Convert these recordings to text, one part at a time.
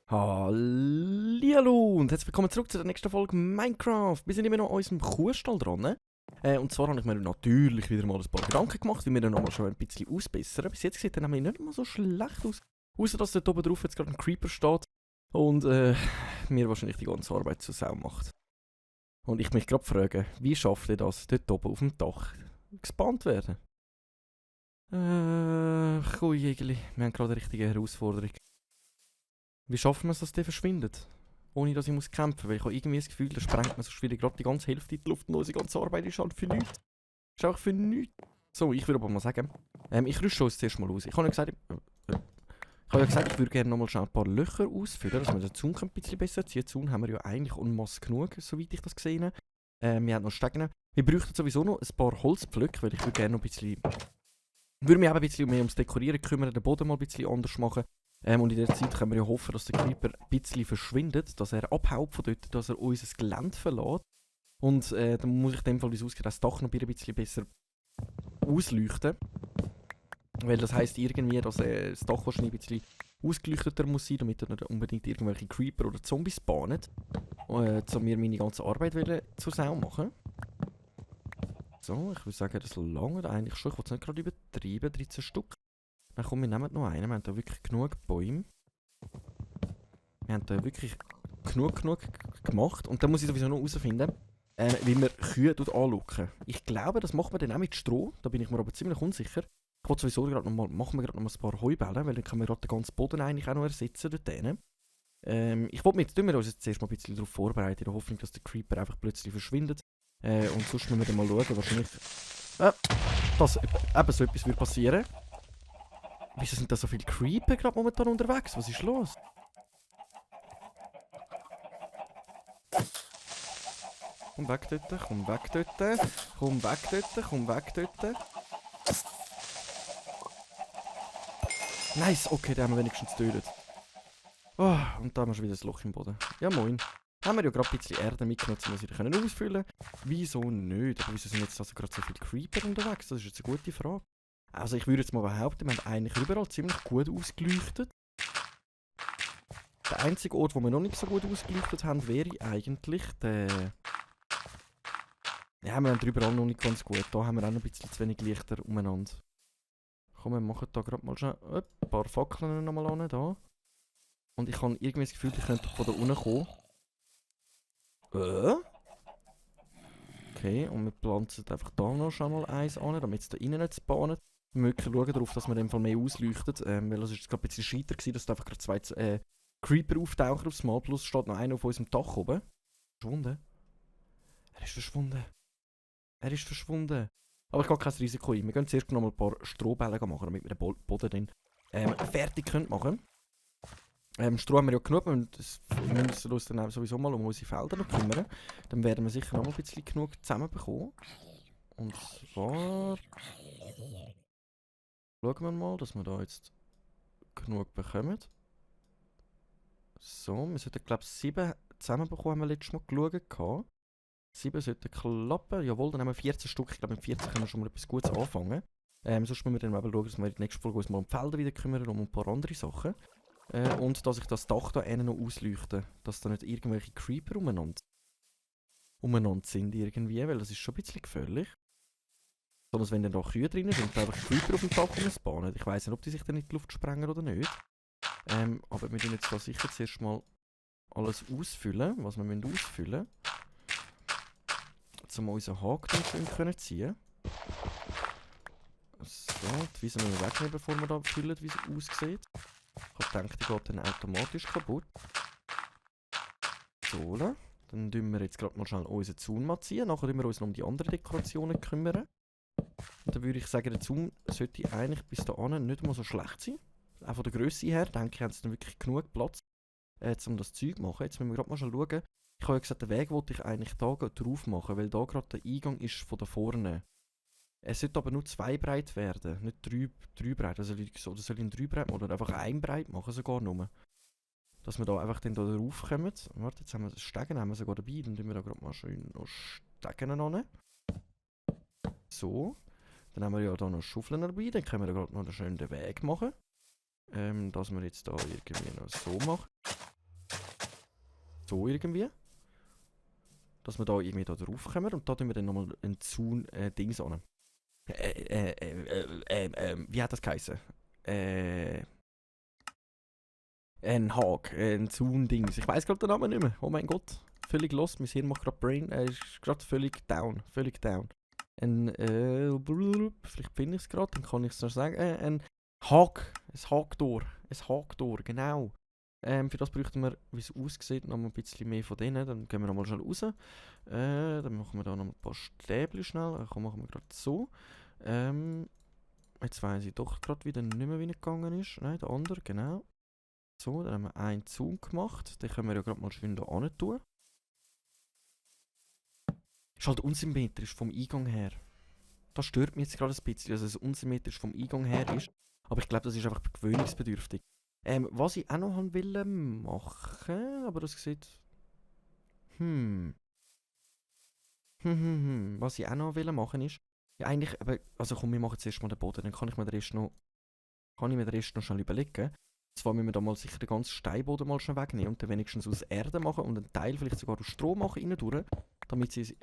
Hallihallo und herzlich willkommen zurück zu der nächsten Folge Minecraft. Wir sind immer noch an unserem Kuhstall dran. Und zwar habe ich mir natürlich wieder mal ein paar Gedanken gemacht, wie wir den nochmal schon ein bisschen ausbessern. Bis jetzt sieht er nämlich nicht mal so schlecht aus. Außer dass dort oben drauf jetzt gerade ein Creeper steht und mir wahrscheinlich die ganze Arbeit zur Sau macht. Und ich mich gerade frage, wie schafft ihr das, dort oben auf dem Dach gespawnt werden? Kuhjägeli, wir haben gerade eine richtige Herausforderung. Wie schaffen wir es, dass der verschwindet? Ohne dass ich muss kämpfen, weil ich habe irgendwie das Gefühl, da sprengt man sonst wieder gerade die ganze Hälfte in die Luft und unsere ganze Arbeit ist halt für nichts. Ist auch für nichts. So, ich würde aber mal sagen, ich rüste uns zuerst mal aus. Ich habe ja gesagt, ich würde gerne noch mal schnell ein paar Löcher ausfüllen, dass wir den Zaun ein bisschen besser ziehen. Den Zaun haben wir ja eigentlich en masse genug, soweit ich das gesehen habe. Wir haben noch Stegen. Wir bräuchten sowieso noch ein paar Holzpflöcke, weil ich würde gerne noch ein bisschen... Würde mich auch ein bisschen mehr ums Dekorieren kümmern, den Boden mal ein bisschen anders machen. Und in der Zeit können wir ja hoffen, dass der Creeper ein bisschen verschwindet, dass er abhaut von dort, dass er unser Gelände verlässt. Und dann muss ich in dem Fall, wie es aussieht, das Dach noch ein bisschen besser ausleuchten. Weil das heisst irgendwie, dass das Dach wahrscheinlich ein bisschen ausgeleuchteter muss sein, damit er nicht unbedingt irgendwelche Creeper oder Zombies spawnen. Um mir meine ganze Arbeit zur Sau machen. So, ich würde sagen, das langt eigentlich schon. Ich will es nicht gerade übertreiben, 13 Stück. Dann komm, wir nehmen noch einen. Wir haben hier wirklich genug Bäume. Wir haben hier wirklich genug gemacht. Und dann muss ich sowieso noch herausfinden, wie wir Kühe anschauen. Ich glaube, das macht man dann auch mit Stroh. Da bin ich mir aber ziemlich unsicher. Ich wollte sowieso gerade noch mal, machen wir gerade noch mal ein paar Heubälle, weil dann können wir gerade den ganzen Boden eigentlich auch noch ersetzen dort drin. Ich wollte uns jetzt zuerst mal ein bisschen darauf vorbereiten, in der Hoffnung, dass der Creeper einfach plötzlich verschwindet. Und sonst müssen wir dann mal schauen, wahrscheinlich, dass eben so etwas würde passieren. Wieso sind da so viele Creeper gerade momentan unterwegs? Was ist los? Komm weg dort, komm weg dort, komm weg dort, komm weg dort. Nice, okay, den haben wir wenigstens getötet. Oh, und da haben wir schon wieder ein Loch im Boden. Ja moin. Haben wir ja gerade ein bisschen Erde mitgenommen, um wir sie wieder ausfüllen können. Wieso nicht? Aber wieso sind jetzt also gerade so viele Creeper unterwegs? Das ist jetzt eine gute Frage. Also ich würde jetzt mal behaupten, wir haben eigentlich überall ziemlich gut ausgeleuchtet. Der einzige Ort, wo wir noch nicht so gut ausgeleuchtet haben, wäre eigentlich der... Ja, wir haben überall noch nicht ganz gut. Da haben wir auch noch ein bisschen zu wenig Lichter umeinander. Komm, wir machen da gerade mal schnell ein paar Fackeln nochmal an. Da. Und ich habe irgendwie das Gefühl, die könnten von da unten kommen. Okay, und wir pflanzen einfach da noch schon mal eins an, damit es da innen nicht spawnen. Wir müssen schauen darauf, dass wir in dem Fall mehr ausleuchtet, weil das ist jetzt gerade ein bisschen scheiter gewesen, dass da einfach gerade zwei Creeper auftauchen aufs Mal, plus steht noch einer auf unserem Dach oben. Verschwunden? Er ist verschwunden. Er ist verschwunden. Aber ich gehe kein Risiko ein. Wir gehen zuerst noch mal ein paar Strohbälle machen, damit wir den Boden dann fertig machen können. Stroh haben wir ja genug, wir müssen uns dann sowieso mal um unsere Felder noch kümmern. Dann werden wir sicher noch mal ein bisschen genug zusammenbekommen. Und zwar... Schauen wir mal, dass wir da jetzt genug bekommen. So, wir sollten glaube ich 7 zusammenbekommen, haben wir letztes Mal geschaut. 7 sollten klappen. Jawohl, dann haben wir 14 Stück. Ich glaube, mit 14 können wir schon mal etwas Gutes anfangen. Sonst müssen wir dann eben schauen, dass wir in der nächsten Folge uns mal um die Felder wieder kümmern und um ein paar andere Sachen. Und dass ich das Dach da innen noch ausleuchte. Dass da nicht irgendwelche Creeper umeinander sind irgendwie, weil das ist schon ein bisschen gefährlich. Sondern wenn dann da Kühe drin sind und einfach Creeper auf dem Dach spawnen. Ich weiss nicht, ob die sich dann in die Luft sprengen oder nicht. Aber wir müssen jetzt da sicher zuerst mal alles ausfüllen, was wir ausfüllen müssen. Um unseren Haken dann ziehen. So, die Wiese müssen wir wegnehmen, bevor wir da füllen, wie es aussieht. Ich habe gedacht, die geht dann automatisch kaputt. So, dann tun wir jetzt gerade mal schnell unseren Zaun mal ziehen. Nachher kümmern wir uns noch um die anderen Dekorationen kümmern. Und dann würde ich sagen, der Zaun sollte eigentlich bis dahin nicht mal so schlecht sein. Auch von der Grösse her, denke ich, haben sie dann wirklich genug Platz, um das Zeug zu machen. Jetzt müssen wir gerade mal schauen. Ich habe ja gesagt, den Weg wollte ich eigentlich da drauf machen, weil da gerade der Eingang ist von da vorne. Es sollte aber nur 2 breit werden, nicht 3 breit. Also soll ich ihn 3 breit machen oder einfach 1 breit machen sogar nur. Dass wir da einfach dann da drauf kommen. Warte, jetzt haben wir das Stegen haben wir sogar dabei, dann tun wir da gerade mal schön noch Stegen an. So. Dann haben wir ja da noch Schaufeln dabei. Dann können wir gerade noch einen schönen Weg machen. Dass wir jetzt da irgendwie noch so machen. So irgendwie. Dass wir da irgendwie da drauf kommen. Und da tun wir dann nochmal einen Zaun Dings an. Wie hat das geheißen? Ein Haag, ein Zaun-Dings. Ich weiss gerade den Namen nicht mehr. Oh mein Gott. Völlig lost. Mein Hirn macht gerade Brain. Ist gerade völlig down. Völlig down. Vielleicht finde ich es gerade, dann kann ich es noch sagen. Ein Haag. Ein Haagtor. Ein Haagtor, genau. Für das bräuchten wir, wie es aussieht, noch mal ein bisschen mehr von denen. Dann gehen wir noch mal schnell raus. Dann machen wir da noch ein paar Stäbchen schnell. Komm, machen wir gerade so. Jetzt weiss ich doch gerade wieder nicht mehr, wie es gegangen ist. Nein, der andere, genau. So, dann haben wir einen Zoom gemacht. Den können wir ja gerade mal schön hier hin tun. Ist halt unsymmetrisch vom Eingang her. Das stört mich jetzt gerade ein bisschen, dass es unsymmetrisch vom Eingang her ist. Aber ich glaube, das ist einfach gewöhnungsbedürftig. Was ich auch noch wollte machen, aber das sieht... Was ich auch noch machen ist... Ja, eigentlich, aber, also komm, wir machen jetzt erstmal den Boden, dann kann ich mir den Rest noch schnell überlegen. Zwar müssen wir da mal sicher den ganzen Steinboden mal schnell wegnehmen und dann wenigstens aus Erde machen und einen Teil vielleicht sogar aus Stroh machen rein, damit sie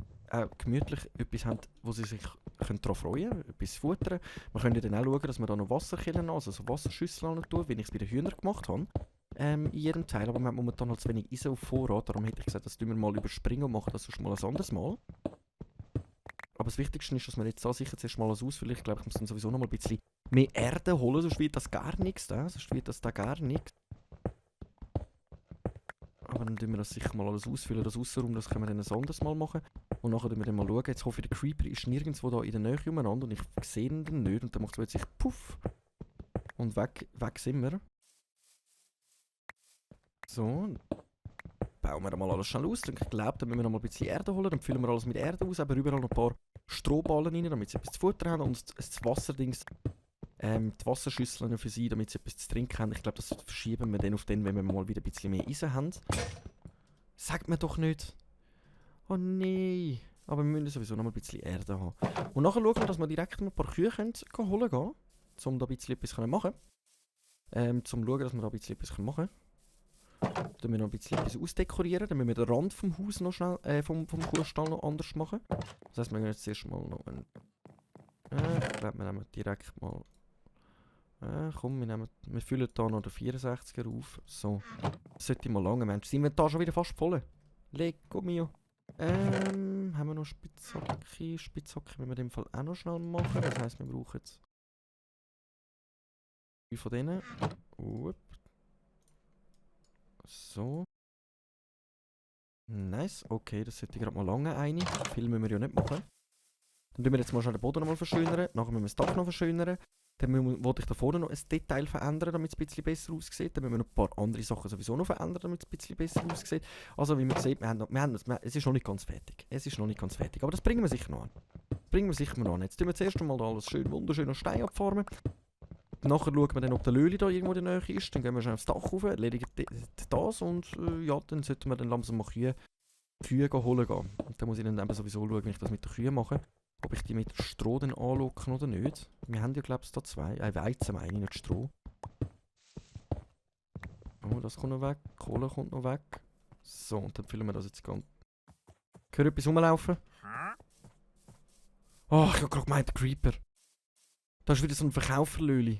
gemütlich etwas haben, wo sie sich daran freuen können, etwas futtern. Wir können dann auch schauen, dass wir da noch Wasserkillen, also so Wasserschüsseln tun, wie ich es bei den Hühnern gemacht habe. In jedem Teil, aber wir haben momentan halt zu wenig Eisen auf Vorrat, darum hätte ich gesagt, das tun wir mal überspringen und machen das sonst mal ein anderes Mal. Aber das Wichtigste ist, dass wir jetzt da sicher zuerst mal alles ausfüllen. Ich glaube, ich muss dann sowieso noch mal ein bisschen mehr Erde holen, sonst wird das gar nichts. Sonst wird das da gar nichts. Aber dann tun wir das sicher mal alles ausfüllen. Das Aussenraum, das können wir dann ein anderes Mal machen. Und nachher tun wir dann mal schauen. Jetzt hoffe ich, der Creeper ist nirgendwo da in der Nähe umeinander und ich sehe ihn dann nicht. Und dann macht es plötzlich Puff. Und weg sind wir. So. Bauen wir mal alles schnell aus. Und ich glaube, dann müssen wir noch mal ein bisschen Erde holen. Dann füllen wir alles mit Erde aus. Aber überall noch ein paar Strohballen rein, damit sie etwas zu futtern haben. Und das Wasserdings, die Wasserschüsseln für sie, damit sie etwas zu trinken haben. Ich glaube, das verschieben wir dann auf den, wenn wir mal wieder ein bisschen mehr Eisen haben. Sagt mir doch nicht. Oh nee. Aber wir müssen sowieso noch mal ein bisschen Erde haben. Und nachher schauen wir, dass wir direkt ein paar Kühe holen gehen, um da ein bisschen etwas zu machen. Zum schauen, dass wir da ein bisschen etwas machen können. Dann müssen wir noch ein bisschen etwas ausdekorieren. Dann müssen wir den Rand vom Haus noch schnell, vom Kuhstall noch anders machen. Das heisst, wir gehen jetzt zuerst mal noch einen... ich glaube, wir nehmen direkt mal... komm, wir füllen hier noch den 64er auf. So. Das sollte mal lange, Mensch. Sind wir da schon wieder fast voll? Lego mio. Haben wir noch Spitzhacke? Spitzhacke müssen wir in dem Fall auch noch schnell machen. Das heisst, wir brauchen jetzt... 3 von denen. So. Nice, okay, das sollte gerade mal lange eine. Viel müssen wir ja nicht machen. Dann tun wir jetzt mal schnell den Boden noch mal verschönern. Nachher müssen wir das Dach noch verschönern. Dann wollte ich da vorne noch ein Detail verändern, damit es ein bisschen besser aussieht. Dann müssen wir noch ein paar andere Sachen sowieso noch verändern, damit es ein bisschen besser aussieht. Also wie man sieht, es ist noch nicht ganz fertig. Es ist noch nicht ganz fertig, aber das bringen wir sicher noch an. Jetzt tun wir zuerst einmal da alles schön wunderschön aus Stein abformen. Nachher schauen wir dann, ob der Löli da irgendwo in der Nähe ist. Dann gehen wir schnell aufs Dach rauf, erledigen das und ja, dann sollten wir dann langsam mal Kühe holen gehen. Und dann muss ich dann eben sowieso schauen, wenn ich das mit den Kühen mache, ob ich die mit Stroh dann anlocken oder nicht. Wir haben ja, glaube ich, da 2. Weizen meine ich, nicht Stroh. Oh, das kommt noch weg. Kohle kommt noch weg. So, und dann füllen wir das jetzt ganz... Hör etwas rumlaufen? Oh, ich habe gerade gemeint, der Creeper. Da ist wieder so ein Verkäuferlöli.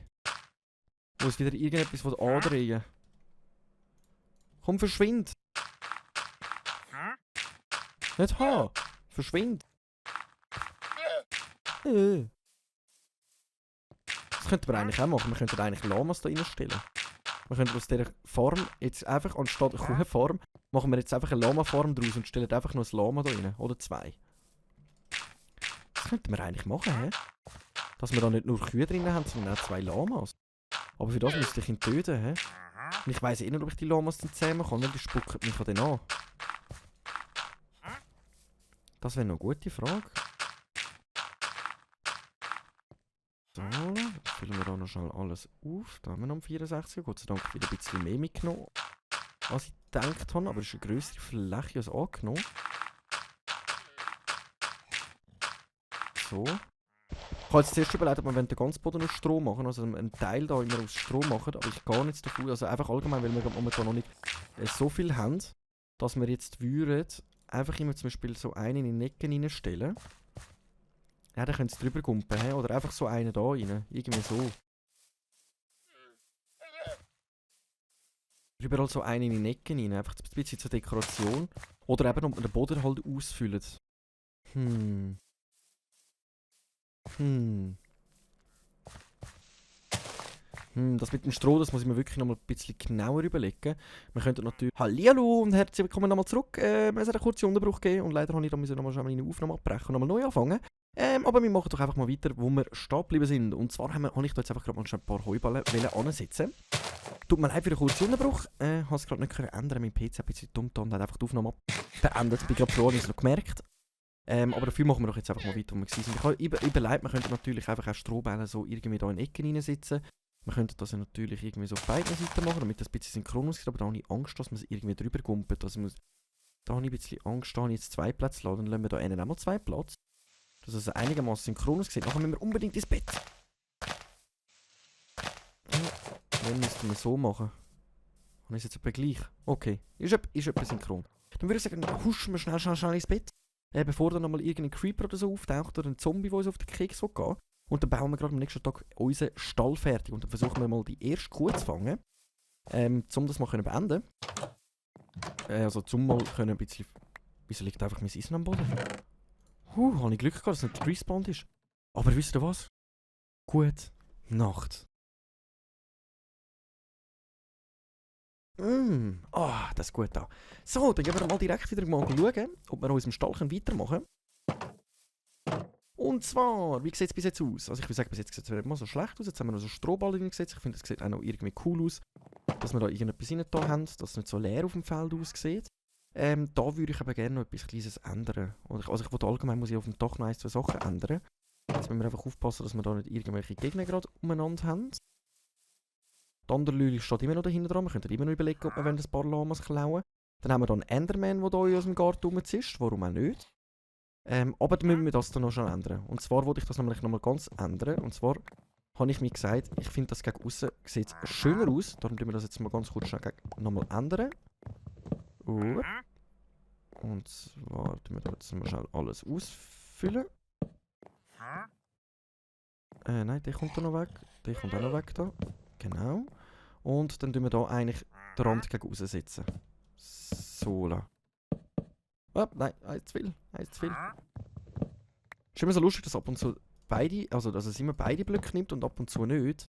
Wo es wieder irgendetwas andrehen. Komm, verschwind! Nicht ha! Verschwind! Das könnten wir eigentlich auch machen. Wir könnten eigentlich Lamas da reinstellen. Wir könnten aus dieser Farm jetzt einfach, anstatt einer Kuhfarm, machen wir jetzt einfach eine Lama-Farm draus und stellen einfach noch ein Lama da rein. Oder 2. Das könnten wir eigentlich machen, hä? Dass wir da nicht nur Kühe drin haben, sondern auch 2 Lamas. Aber für das müsste ich ihn töten, hä? Und ich weiss eh nicht, ob ich die Lamas dann zähmen kann, weil die spucken mich an den an. Das wäre noch eine gute Frage. So, dann füllen wir da noch schnell alles auf. Da haben wir noch 64. Gott sei Dank wieder ein bisschen mehr mitgenommen, als ich gedacht habe. Aber es ist eine grössere Fläche als angenommen. so. Ich habe jetzt zuerst überlegt, ob wir den ganzen Boden aus Stroh machen, also einen Teil da immer aus Stroh machen, aber ich gehe nicht davon. Also einfach allgemein, weil wir momentan noch nicht so viel haben, dass wir jetzt würden einfach immer zum Beispiel so einen in die Ecken reinstellen. Ja, dann könnt ihr drüber gumpen, he? Oder einfach so einen da rein. Irgendwie so. Überall so einen in die Ecken rein, einfach ein bisschen zur Dekoration. Oder eben, ob man den Boden halt ausfüllt. Das mit dem Stroh, das muss ich mir wirklich noch mal ein bisschen genauer überlegen. Wir könnten natürlich... Hallihallo und herzlich willkommen nochmal zurück. Es hat einen kurzen Unterbruch gegeben und leider habe ich da nochmal schnell meine Aufnahme abbrechen und nochmal neu anfangen. Aber wir machen doch einfach mal weiter, wo wir stehen geblieben sind. Und zwar habe ich da jetzt einfach gerade mal ein paar Heuballen ansetzen. Tut mir leid für den kurzen Unterbruch. Habe es gerade nicht ändern. Mein PC ein bisschen dumm da und hat einfach die Aufnahme beendet. Ich bin gerade froh, habe ich es noch gemerkt. Aber dafür machen wir doch jetzt einfach mal weiter, wo wir waren. Ich habe überlegt, man könnte natürlich einfach auch Strohbälle so irgendwie da in Ecken reinsitzen. Man könnte das ja natürlich irgendwie so auf beiden Seiten machen, damit das ein bisschen synchron aussieht, aber da habe ich Angst, dass man es irgendwie drüber gumpelt. Also da habe ich ein bisschen Angst, da habe ich jetzt 2 Plätze lassen, dann lassen wir da einen auch mal 2 Plätze. Dass es einigermaßen synchron aussieht. Nachher müssen wir unbedingt ins Bett. Dann müssten wir so machen. Habe ich es jetzt etwa gleich? Okay, ist etwa synchron. Dann würde ich sagen, huschen wir schnell ins Bett. Bevor dann nochmal irgendein Creeper oder so auftaucht oder ein Zombie, der uns auf den Keks geht. Und dann bauen wir gerade am nächsten Tag unseren Stall fertig. Und dann versuchen wir mal die erste Kuh zu fangen. Um das mal zu beenden. Also zum mal können ein bisschen... Wieso liegt einfach mein Eisen am Boden? Habe ich Glück gehabt, dass es nicht respawned ist. Aber wisst ihr was? Gute Nacht. Das ist gut da. So, dann gehen wir mal direkt wieder mal schauen, ob wir an unserem Stall weitermachen können. Und zwar, wie sieht es bis jetzt aus? Also ich würde sagen, bis jetzt sieht es nicht mal so schlecht aus. Jetzt haben wir noch so Strohballen reingesetzt. Ich finde, das sieht auch noch irgendwie cool aus. Dass wir da irgendetwas rein da haben, dass es nicht so leer auf dem Feld aussieht. Da würde ich aber gerne noch etwas Kleines ändern. Also ich wollte allgemein muss ich auf dem Dach noch 1, 2 Sachen ändern. Jetzt müssen wir einfach aufpassen, dass wir da nicht irgendwelche Gegner gerade umeinander haben. Die andere Lüli steht immer noch dahinter dran. Wir könnten immer noch überlegen, ob wir ein paar Lamas klauen. Dann haben wir da einen Enderman, der hier in unserem Garten rumzischt. Warum auch nicht? Aber dann müssen wir das dann noch schon ändern. Und zwar wollte ich das nämlich nochmal ganz ändern. Und zwar habe ich mir gesagt, ich finde das gegen außen sieht schöner aus. Darum tun wir das jetzt mal ganz kurz schnell nochmal ändern. Und zwar tun wir da jetzt mal schnell alles ausfüllen. Nein, der kommt da noch weg. Der kommt auch noch weg da. Genau. Und dann tun wir da eigentlich den Rand gegen außen setzen. So la. Oh, nein, eins zu viel. Ist immer so lustig, dass ab und zu beide, also dass es immer beide Blöcke nimmt und ab und zu nicht.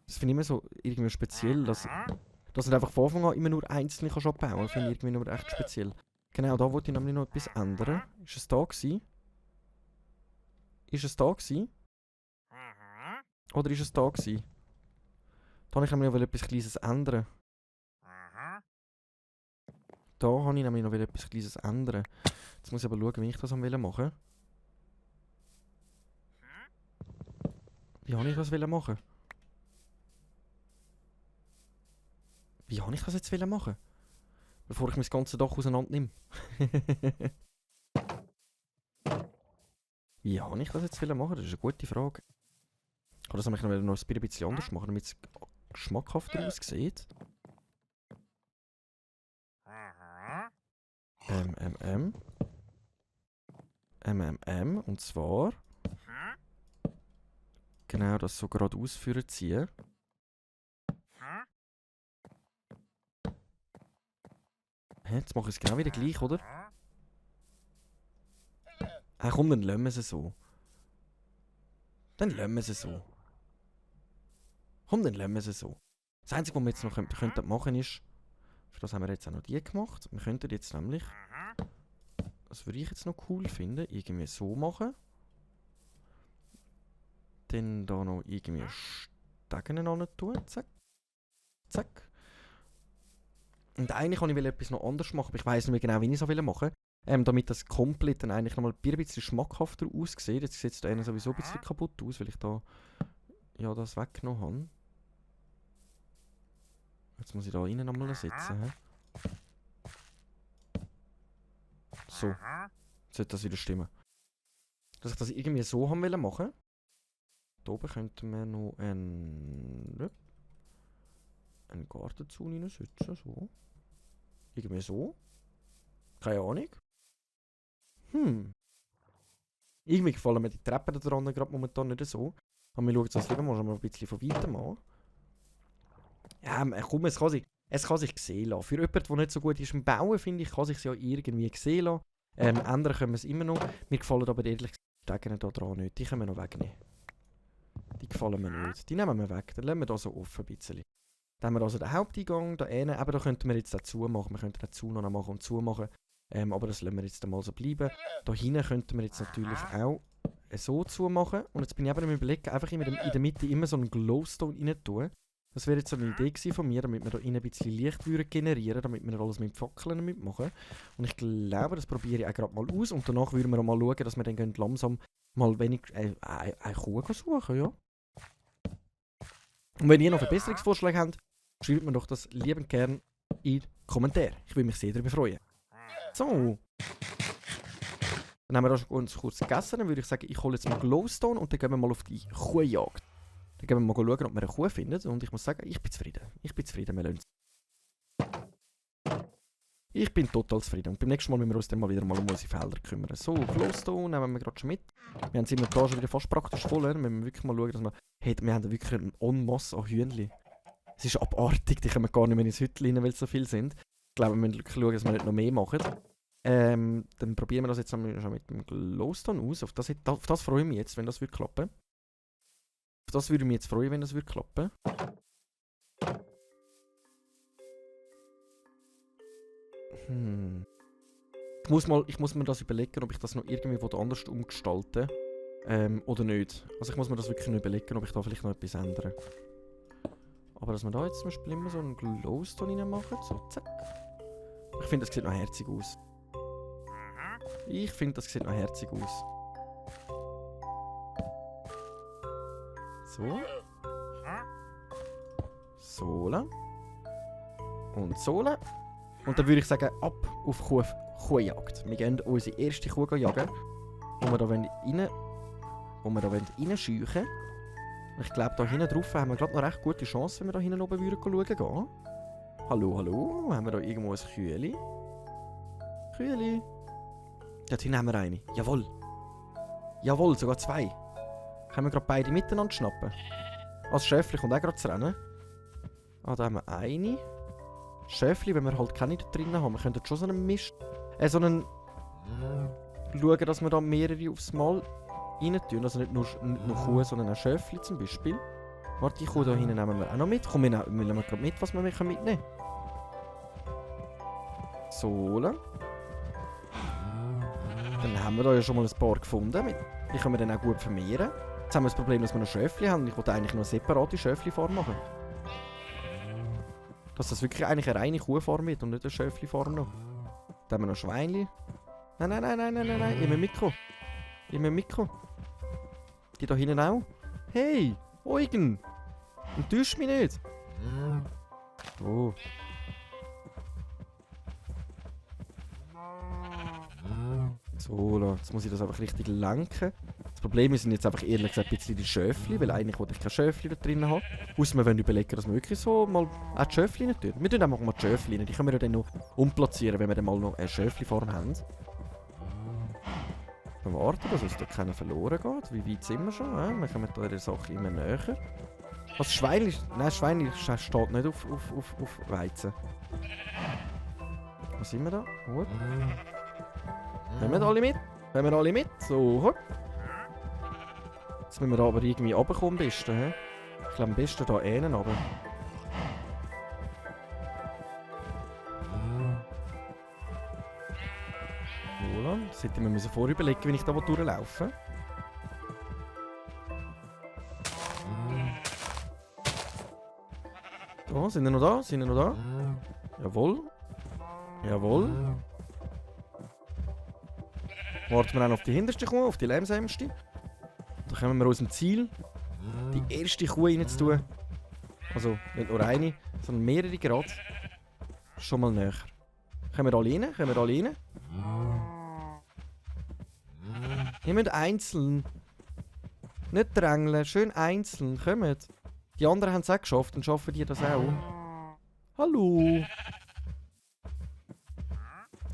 Das finde ich immer so irgendwie speziell, dass nicht einfach von Anfang an immer nur einzelne kannst abbauen kann. Finde ich irgendwie nur echt speziell. Genau, da wollte ich nämlich noch etwas ändern. Ist es da gewesen? Oder ist es da gewesen? Da habe ich nämlich noch etwas Kleines ändern. Da habe ich nämlich noch etwas Kleines ändern. Jetzt muss ich aber schauen, wie ich das machen will. Wie habe ich das machen? Wie habe ich das jetzt machen? Bevor ich mein ganzes Dach auseinander nehme. Wie habe ich das jetzt machen? Das ist eine gute Frage. Ich kann das nämlich noch ein bisschen anders machen, damit es schmackhafter aussieht. Und zwar... Genau, das so gerade ausführen ziehen. Jetzt mache ich es genau wieder gleich, oder? Komm, dann lassen wir es so. Komm, dann lassen wir es so. Das Einzige, was wir jetzt noch könnten machen ist, für das haben wir jetzt auch noch die gemacht. Wir könnten jetzt nämlich, das würde ich jetzt noch cool finden, irgendwie so machen. Dann da noch irgendwie Stegen an tun. Zack. Zack. Und eigentlich kann ich etwas noch anders machen, aber ich weiss nicht mehr genau, wie ich es machen will. Damit das komplett dann eigentlich nochmal ein bisschen schmackhafter aussieht. Jetzt sieht es da sowieso ein bisschen kaputt aus, weil ich da ja das weggenommen habe. Jetzt muss ich da innen nochmal setzen. He? So. Jetzt sollte das wieder stimmen. dass ich das irgendwie so haben wollte machen. Da oben könnten wir noch einen Gartenzaun reinsetzen, so. Irgendwie so. Keine Ahnung. Irgendwie gefallen mir die Treppen da dran gerade momentan nicht so. Aber wir schauen uns das lieber mal ein bisschen von weitem an. Ja, komm, es kann sich sehen lassen. Für jemanden, der nicht so gut ist im Bauen, finde ich, kann sich ja irgendwie sehen lassen. Ändern können wir es immer noch. Mir gefallen aber ehrlich gesagt die Stegen da dran nicht. Die können wir noch wegnehmen. Die gefallen mir nicht. Die nehmen wir weg. Dann lassen wir da so offen ein bisschen. Dann haben wir also den Haupteingang da hinten. Aber da könnten wir jetzt auch zumachen. Wir könnten den Zaun noch machen und zumachen. Aber das lassen wir jetzt mal so bleiben. Da hinten könnten wir jetzt natürlich auch so zumachen. Und jetzt bin ich eben am Überlegen, einfach in der Mitte immer so einen Glowstone rein tun. Das wäre jetzt so eine Idee von mir, damit wir da innen ein bisschen Licht generieren, damit wir alles mit Fackeln mitmachen. Und ich glaube, das probiere ich auch gerade mal aus. Und danach würden wir auch mal schauen, dass wir dann langsam mal wenig eine Kuh suchen, ja. Und wenn ihr noch Verbesserungsvorschläge habt, schreibt mir doch das liebend gern in die Kommentare. Ich würde mich sehr darüber freuen. So. Dann haben wir da uns kurz gegessen. Dann würde ich sagen, ich hole jetzt mal Glowstone und dann gehen wir mal auf die Kuhjagd. Dann gehen wir mal schauen, ob wir eine Kuh finden. Und ich muss sagen, ich bin zufrieden. Ich bin zufrieden, wir lassen es. Ich bin total zufrieden. Und beim nächsten Mal müssen wir uns dann mal wieder mal um unsere Felder kümmern. So, Glowstone nehmen wir gerade schon mit. Wir haben das Inventar schon wieder fast praktisch voll. Wir müssen wirklich mal schauen, dass wir haben wirklich einen En masse an Hühnchen. Es ist abartig, die kommen gar nicht mehr ins Hütchen rein, weil es so viel sind. Ich glaube, wir müssen wirklich schauen, dass wir nicht noch mehr machen. Dann probieren wir das jetzt schon mit dem Glowstone aus. Auf das freue ich mich jetzt, wenn das wird klappen. Auf das würde ich mich jetzt freuen, wenn das wird klappen. Ich muss mir das überlegen, ob ich das noch irgendwie anders umgestalten oder nicht. Also ich muss mir das wirklich noch überlegen, ob ich da vielleicht noch etwas ändere. Aber dass wir da jetzt zum Beispiel immer so einen Glowstone reinmachen, so zack. Ich finde, das sieht noch herzig aus. Ich finde, das sieht noch herzig aus. So. Sola. Und Sola. Und dann würde ich sagen, ab auf Kuhjagd. Wir gehen unsere erste Kuh jagen, wo wir da reinscheuchen. Ich glaube, da hinten drauf haben wir gerade noch recht gute Chance, wenn wir da hinten oben schauen gehen. Hallo, hallo. Haben wir da irgendwo ein Kühli? Kühli. Dort hinten haben wir eine. Jawohl. Jawohl, sogar zwei. Können wir gerade beide miteinander schnappen? Das Schäfli kommt auch gerade zu rennen. Ah, da haben wir eine. Schäfli, wenn wir halt keine da drin haben. Wir könnten schon so einen Mist... schauen, dass wir da mehrere aufs Mal rein tun. Also nicht nur Kuh, sondern auch Schäfli zum Beispiel. Warte, die Kuh da hinten nehmen wir auch noch mit. Komm, wir nehmen gerade mit, was wir mitnehmen können. So. Dann haben wir da ja schon mal ein paar gefunden. Die können wir dann auch gut vermehren. Jetzt haben wir das Problem, dass wir noch Schäfli haben. Ich wollte eigentlich noch eine separate Schäfli-Farm machen. Dass das wirklich eigentlich eine reine Kuhfarm wird und nicht eine Schäfli-Farm noch. Dann haben wir noch Schweinli. Nein. Immer Mikro. Immer Mikro. Die da hinten auch. Hey, Eugen. Enttäusch mich nicht. Oh. So, jetzt muss ich das einfach richtig lenken. Das Problem sind jetzt einfach ehrlich gesagt ein bisschen die Schöfli, weil eigentlich wollte ich keine Schöfli da drin haben. Außer wir wollen überlegen, dass wir wirklich so mal auch die Schöfli nicht tun. Wir tun einfach mal die Schöfli rein. Die können wir dann noch umplatzieren, wenn wir dann mal noch eine Schöfli-Farm haben. Wir warten, dass uns da keiner verloren geht. Wie weit sind wir schon? Wir kommen da der Sache immer näher. Was Schweinli? Nein, Schweinli steht nicht auf Weizen. Wo sind wir da? Gut. Kommen wir alle mit? Kommen wir alle mit? So, hopp. Jetzt müssen wir da aber irgendwie runterkommen am besten. He? Ich glaube am besten da hinten runter. Voilà. Das hätte ich mir vorher überlegen, wenn ich da durchlaufen. Da, sind wir noch da? Sind wir noch da? Jawohl. Jawohl. Warten wir auch auf die hinterste Kuh, auf die lärmsamste. Da kommen wir unserem Ziel, die erste Kuh reinzutun. Also nicht nur eine, sondern mehrere Grad. Schon mal näher. Kommen wir alle rein? Kommen wir alle rein? Ihr müsst einzeln. Nicht drängeln, schön einzeln. Kommt. Die anderen haben es auch geschafft, dann schaffen die das auch. Hallo.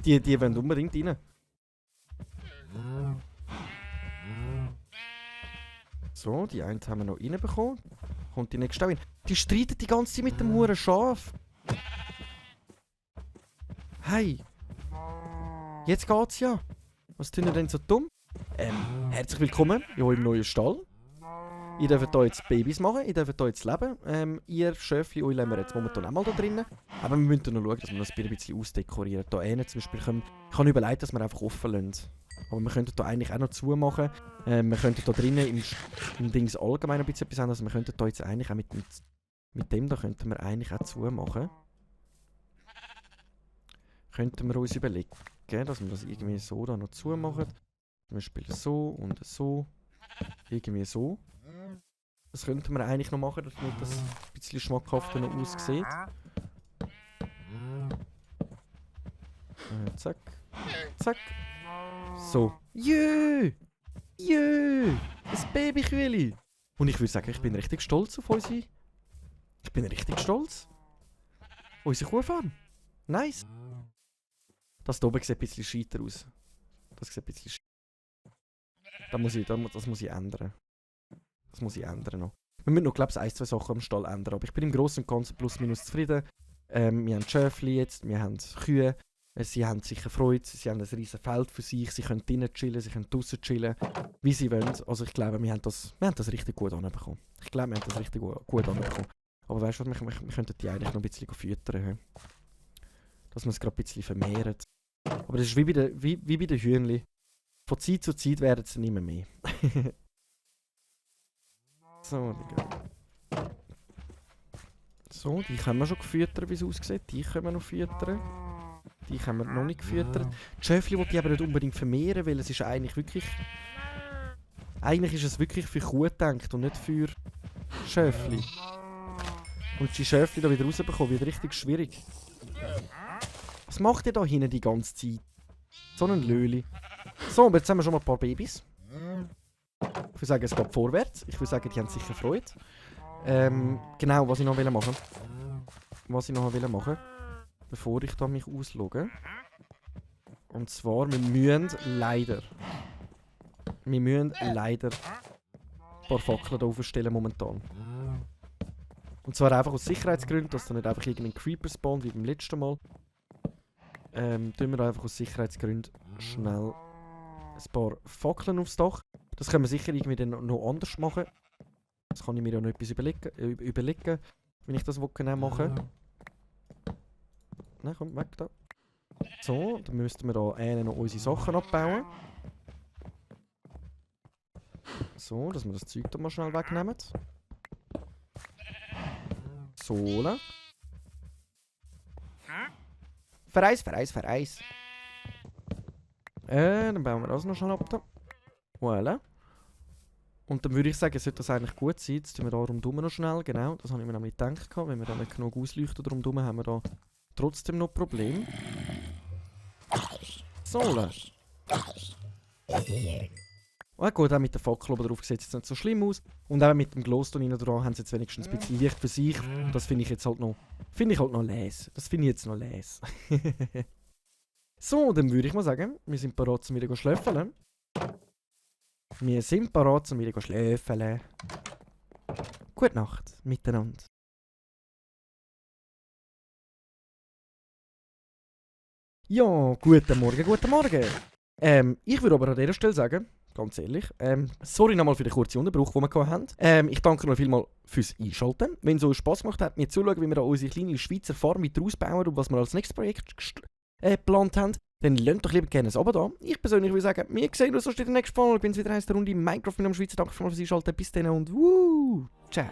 Die wollen unbedingt rein. So, die eine haben wir noch reinbekommen. Kommt die nächste auch rein. Die streiten die ganze Zeit mit dem huren Schaf. Hey. Jetzt geht's ja. Was tun ihr denn so dumm? Herzlich willkommen in eurem neuen Stall. Ihr dürft hier jetzt Babys machen, ihr dürft hier jetzt leben. Ihr Schöfli, euch lassen wir jetzt momentan auch mal da drinnen. Aber wir müssen noch schauen, dass wir das ein bisschen ausdekorieren. Hier zum Beispiel ich habe überlegt, dass wir einfach offen lassen. Aber wir könnten hier eigentlich auch noch zumachen. Wir könnten hier drinnen im Dings allgemein ein bisschen etwas haben. Also wir könnten hier jetzt eigentlich auch mit dem da könnten wir eigentlich auch zumachen. Könnten wir uns überlegen, dass wir das irgendwie so da noch zumachen. Zum Beispiel so und so. Irgendwie so. Das könnten wir eigentlich noch machen, damit das ein bisschen schmackhafter noch aussieht. Zack. Zack. So. Jö! Jö! Ein Babykühli! Und ich würde sagen, ich bin richtig stolz auf unsere... Ich bin richtig stolz. Unsere Kuhfarm. Nice. Das hier oben sieht ein bisschen scheiter aus. Das sieht ein bisschen scheiter. Das muss ich ändern. Das muss ich ändern noch. Wir müssen noch, glaube ich, 1-2 Sachen am Stall ändern. Aber ich bin im Großen und Ganzen plus minus zufrieden. Wir haben Schöfli jetzt, wir haben Kühe. Sie haben sicher Freude, sie haben ein riesiges Feld für sich. Sie können drinnen chillen, sie können draussen chillen, wie sie wollen. Also ich glaube, wir haben das richtig gut anbekommen. Aber weißt du was, wir könnten die eigentlich noch ein bisschen füttern. Dass wir es gerade ein bisschen vermehren. Aber das ist wie bei den Hühnchen. Von Zeit zu Zeit werden es nicht mehr. So, Digga. So, die können wir schon füttern, wie es aussieht. Die können wir noch füttern. Die können wir noch nicht gefüttert. Die Schöfli wollte ich aber nicht unbedingt vermehren, weil es ist eigentlich wirklich... Eigentlich ist es wirklich für Kuh gedacht und nicht für Schöfli. Und die Schöfli da wieder rausbekommen, wird richtig schwierig. Was macht ihr da hinten die ganze Zeit? So ein Löli. So, aber jetzt haben wir schon mal ein paar Babys. Ich würde sagen, es geht vorwärts. Ich würde sagen, die haben sicher Freude. Genau, was ich noch machen wollte. Bevor ich da mich auslogge. Und zwar, wir müssen leider ein paar Fackeln da aufstellen momentan. Und zwar einfach aus Sicherheitsgründen, dass da nicht einfach irgendein Creeper spawnt wie beim letzten Mal. Tun wir da einfach aus Sicherheitsgründen schnell ein paar Fackeln aufs Dach. Das können wir sicher irgendwie dann noch anders machen. Das kann ich mir ja noch etwas überlegen, wenn ich das genau mache. Nein, komm, weg da. So, dann müssten wir da noch unsere Sachen abbauen. So, dass wir das Zeug da mal schnell wegnehmen. So. Vereis. Dann bauen wir das noch schnell ab da. Voilà. Und dann würde ich sagen, sollte das eigentlich gut sein. Jetzt tun wir da rundherum noch schnell. Genau, das habe ich mir nämlich gedacht. Wenn wir da nicht genug ausleuchten rundherum, haben wir da trotzdem noch Probleme. So. Oh gut, auch mit der Fackel oben drauf sieht es jetzt nicht so schlimm aus. Und auch mit dem Glowstone innen dran haben sie jetzt wenigstens ein bisschen Licht für sich. Und das finde ich jetzt halt noch... les. Das finde ich jetzt noch les. So, dann würde ich mal sagen, wir sind bereit zum wieder schlöffeln. Gute Nacht miteinander. Ja, guten Morgen. Ich würde aber an dieser Stelle sagen, ganz ehrlich, sorry nochmal für den kurzen Unterbruch, den wir hatten. Ich danke noch vielmals fürs Einschalten. Wenn es euch Spass gemacht hat, mir zuzuschauen, wie wir da unsere kleine Schweizer Farm weiter ausbauen und was wir als nächstes Projekt geplant haben, dann lasst doch lieber gerne ein Abo da. Ich persönlich würde sagen, wir sehen uns in der nächsten Folge. Ich bin wieder eine Runde Minecraft mit dem Schweizer. Danke fürs Einschalten. Bis dann und ciao.